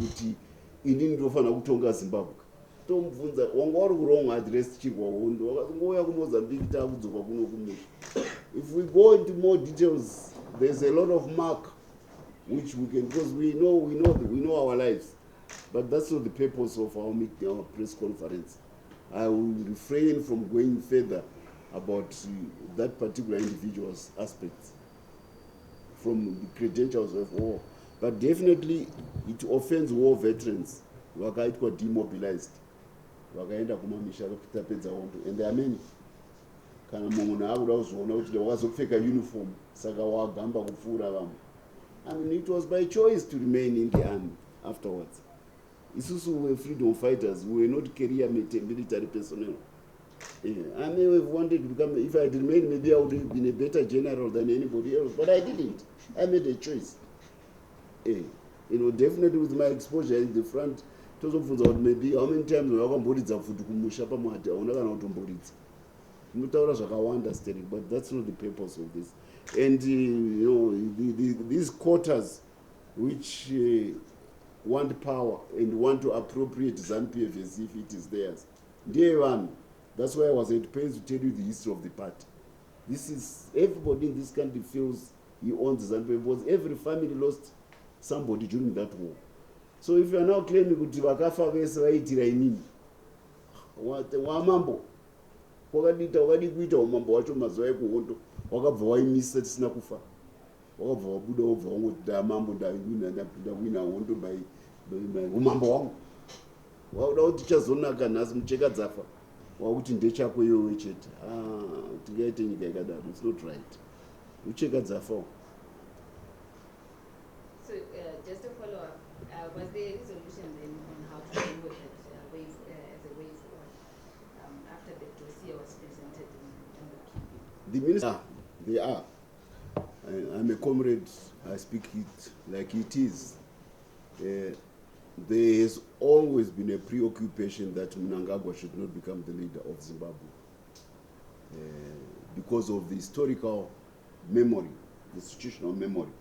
kuti inini ndinofanira kutonga Zimbabwe. Tomubvunza wanga uri wrong address Chirwahondo wakazongouya kuMozambique taakudzoka kuno kumusha. If we go into more details, there's a lot of mark which we can, because we know our lives, but that's not the purpose of our meeting, our press conference. I will refrain from going further about that particular individual's aspects from the credentials of war, but definitely it offends war veterans wakaitwa demobilized, wakaenda kumamisha vakutapedza hondo, and there are many. Kana munhu akuda kuzoona kuti wakazopfeka uniform saka wagamba kupfuura vamwe. I mean, it was by choice to remain in the army afterwards. Isusu were freedom fighters, we were not career military personnel. I may have wanted to become, if I had remained, maybe I would have been a better general than anybody else, but I didn't. I made a choice. Definitely with my exposure in the front, it was maybe how many times we wakamboridza futi kumusha pamwati hauna kana kutomboridza. Mutaura zvakawanda steering, but that's not the purpose of this. And these quarters which want power and want to appropriate ZANU-PF as if it is theirs. Dear one, that's why I was at pains to tell you the history of the party. This is, everybody in this country feels he owns ZANU-PF because every family lost somebody during that war. So if you are now claiming kuti vakafa vese vaitira inini, wamambo wakadi kuita umambo wacho mazuva ekuhondo wakabva waimisa tisina kufa, wakabva wabuda wobva wangoti ndamambo ndawina hondo by umambo wangu, wakuda kuti tichazonaka nhasi mucheka dzafa wakuti ndechako iwewe chete. Tingaite nyika yakadaro, it's not right. Mucheka dzafa. So just to follow up, was there a resolution then on how to deal with it as a way forward after the dossier was presented in the PB? The minister, they are. I'm a comrade, I speak it like it is. There has always been a preoccupation that Mnangagwa should not become the leader of Zimbabwe because of the historical memory, the institutional memory,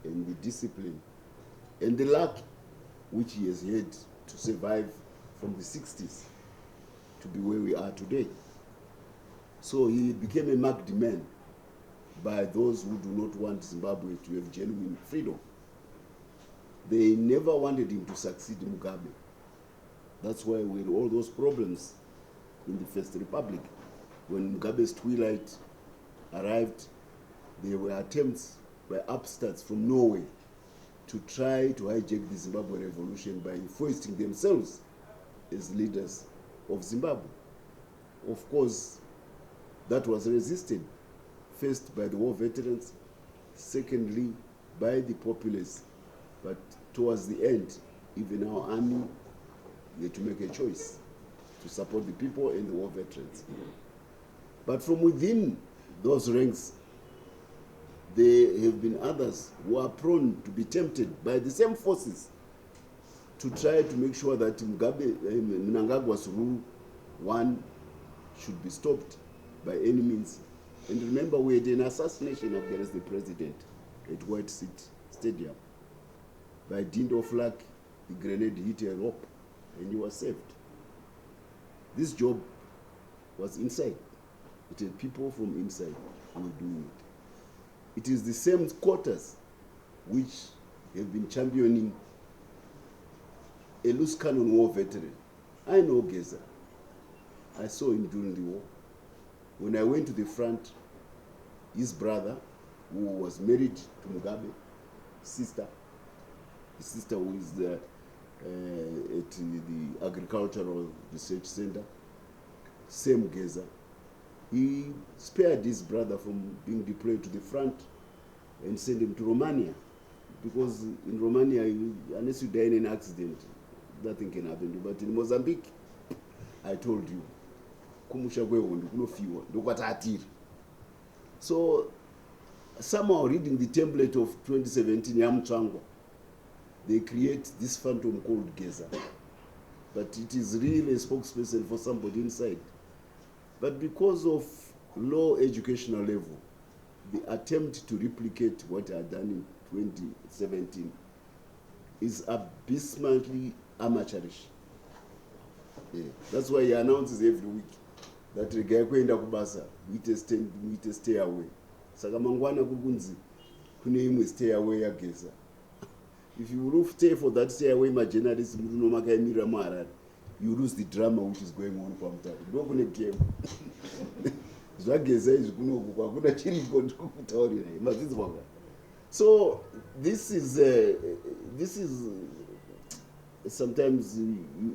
and the discipline, and the luck which he has had to survive from the 60s to be where we are today. So he became a marked man by those who do not want Zimbabwe to have genuine freedom. They never wanted him to succeed Mugabe. That's why we had all those problems in the First Republic. When Mugabe's twilight arrived, there were attempts by upstarts from Norway to try to hijack the Zimbabwe revolution by foisting themselves as leaders of Zimbabwe. Of course, that was resisted, first by the war veterans, secondly by the populace. But towards the end, even our army had to make a choice to support the people and the war veterans. But from within those ranks, there have been others who are prone to be tempted by the same forces to try to make sure that Mnangagwa's rule, one, should be stopped by any means. And remember, we had an assassination against the president at White Stadium. By dint of luck, the grenade hit a rope and he was saved. This job was inside. It had people from inside who were doing it. It is the same quarters which have been championing a loose cannon war veteran. I know Geza. I saw him during the war. When I went to the front, his brother, who was married to Mugabe's sister, his sister who is at the Agricultural Research Center, same Geza, he spared his brother from being deployed to the front and sent him to Romania. Because in Romania, unless you die in an accident, nothing can happen to you. But in Mozambique, I told you, so somehow reading the template of 2017 Mutsvangwa, they create this phantom called Geza. But it is really a spokesperson for somebody inside. But because of low educational level, the attempt to replicate what I had done in 2017 is abysmally amateurish. Yeah. That's why he announces every week that regai kuenda kubasa, muite stay away. Saka mangwana kukunzi kune imwe stay away yageza. If you will stay for that stay away, my journalists muno makaemira muHarare, you lose the drama which is going on pamutare. Ndo kune game. Zvageza izvi kunoku kwakuna chiriko ndokutaurira Mutsvangwa. So this is sometimes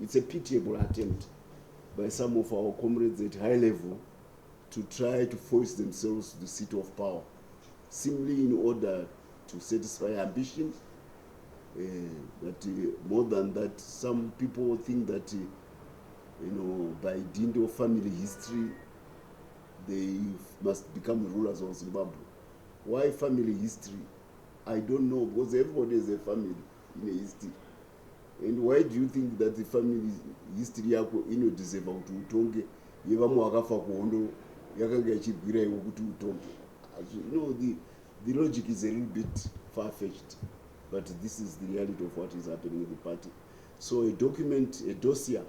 it's a pitiable attempt by some of our comrades at high level to try to force themselves to the seat of power, simply in order to satisfy ambition. But more than that, some people think that by dint of family history, they must become rulers of Zimbabwe. Why family history? I don't know, because everybody has a family in a history. And why do you think that the family history yako deserve kuti utonge yevamwe wakafa kuhondo yakanga ichibwira iwe kuti utonge? The logic is a little bit far-fetched, but this is the reality of what is happening in the party. So a dossier,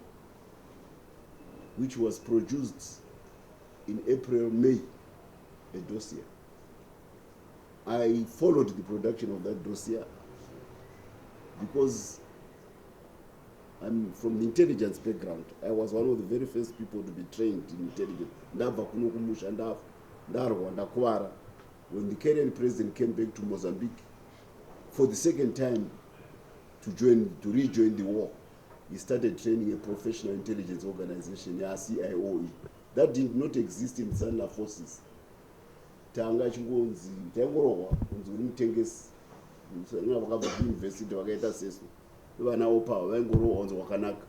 which was produced in April, May, a dossier. I followed the production of that dossier because I'm from the intelligence background. I was one of the very first people to be trained in intelligence. When the Kenyan president came back to Mozambique for the second time to rejoin the war, he started training a professional intelligence organization, CIOE. That did not exist in Sandler forces. Tanga chingonzi tangorowa kunzi uri mutengesi vakabva kuuniversity vakaita sesu vanawo power vaingorowa kunzi wakanaka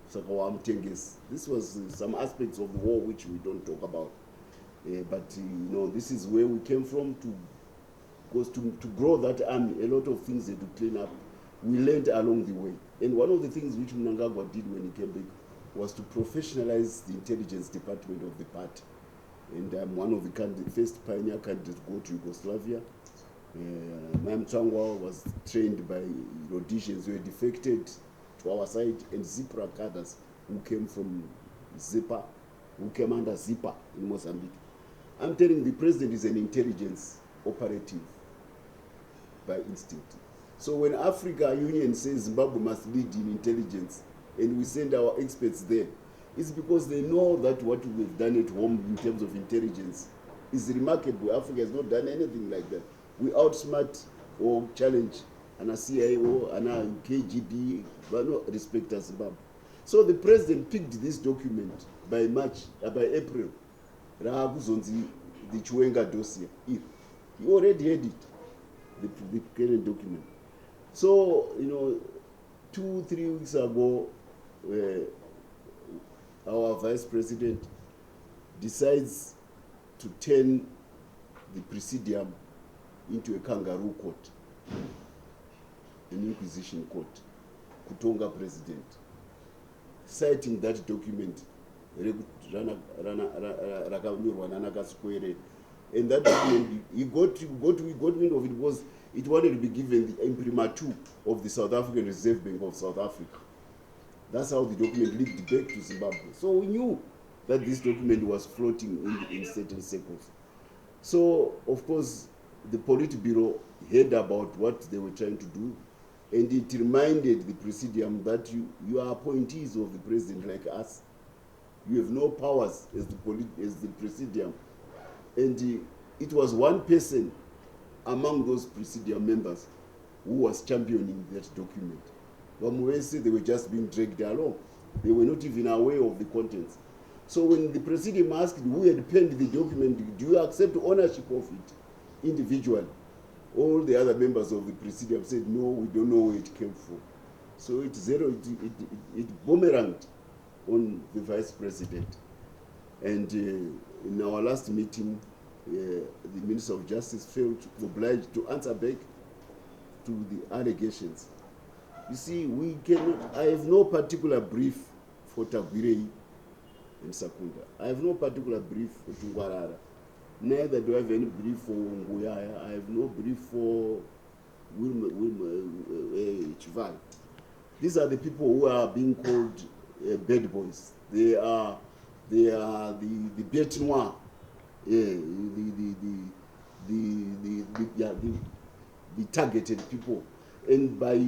saka wamutengesi. This was some aspects of the war which we don't talk about, but this is where we came from. Because to grow that army, a lot of things had to clean up. We learned along the way, and one of the things which Mnangagwa did when he came back was to professionalize the intelligence department of the party. And I'm one of the first pioneer candidates to go to Yugoslavia. Mutsvangwa was trained by Rhodesians who had defected to our side, and Zipra cadres who came from Zipa, who came under Zipa in Mozambique. I'm telling you, the president is an intelligence operative by instinct. So when Africa Union says Zimbabwe must lead in intelligence, and we send our experts there, it's because they know that what we've done at home in terms of intelligence is remarkable. Africa has not done anything like that. We outsmart or challenge an CIO, an KGB, but no respect as Zimbabwe. So the president picked this document by April, the Chiwenga dossier. He already had it, the current document. So, 2-3 weeks ago, our vice president decides to turn the presidium into a kangaroo court, an inquisition court, Kutonga president, citing that document, and that document, he got wind of it because it wanted to be given the imprimatur of the South African Reserve Bank of South Africa. That's how the document leaked back to Zimbabwe. So we knew that this document was floating in certain circles. So, of course, the Politburo heard about what they were trying to do, and it reminded the Presidium that you are appointees of the president like us. You have no powers as the Presidium. And it was one person among those Presidium members who was championing that document. They were just being dragged along. They were not even aware of the contents. So when the Presidium asked who had penned the document, do you accept ownership of it individually? All the other members of the Presidium said, no, we don't know where it came from. So it boomeranged on the Vice President. And in our last meeting, the Minister of Justice felt obliged to answer back to the allegations. You see, I have no particular brief for Tagwirei and Sakunda. I have no particular brief for Tungwarara. Neither do I have any brief for Nguyaya. I have no brief for Chival. These are the people who are being called bad boys. They are the bête noire, the targeted people, and by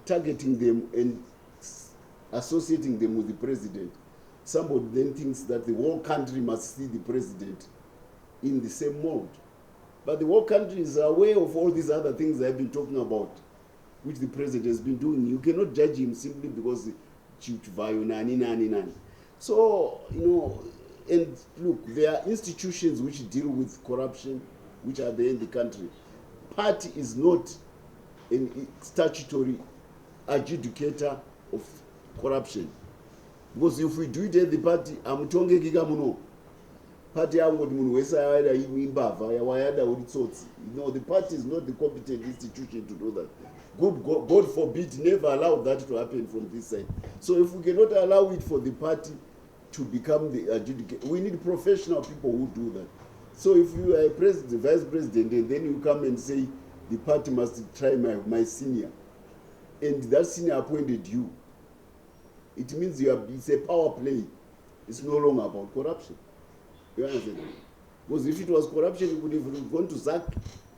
targeting them and associating them with the president, somebody then thinks that the whole country must see the president in the same mode. But the whole country is aware of all these other things I've been talking about, which the president has been doing. You cannot judge him simply because nani. So, and look, there are institutions which deal with corruption, which are there in the country. Party is not a statutory adjudicator of corruption. Because if we do it at the party, party the party is not the competent institution to do that. God forbid, never allow that to happen from this side. So if we cannot allow it for the party to become the adjudicator, we need professional people who do that. So if you are a president, vice president, and then you come and say the party must try my senior, and that senior appointed you, it means it's a power play. It's no longer about corruption. You understand? Because if it was corruption, you would have gone to ZAC,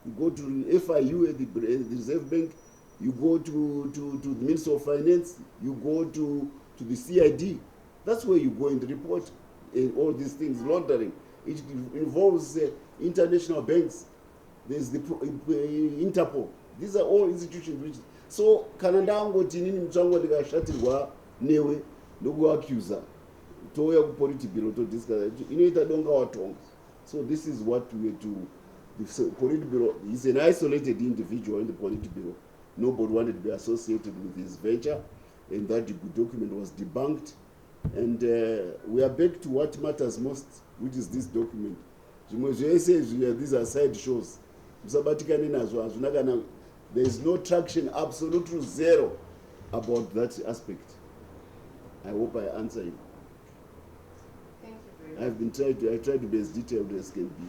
you go to FIU at the Reserve Bank, you go to the Minister of Finance, you go to the CID. That's where you go and report all these things, laundering. It involves international banks. There's the Interpol. These are all institutions which. So, Kanandango tinini Mutsvangwa likashatirwa newe ndokuaccuser. Toya kupoliti bureau to discuss. Inoita donga watonga. So this is what we do. The Politburo is an isolated individual in the Politburo. Nobody wanted to be associated with his venture, and that document was debunked. And we are back to what matters most, which is this document. These are side shows. There is no traction, absolutely zero, about that aspect. I hope I answer you. Thank you very much. I tried to be as detailed as can be.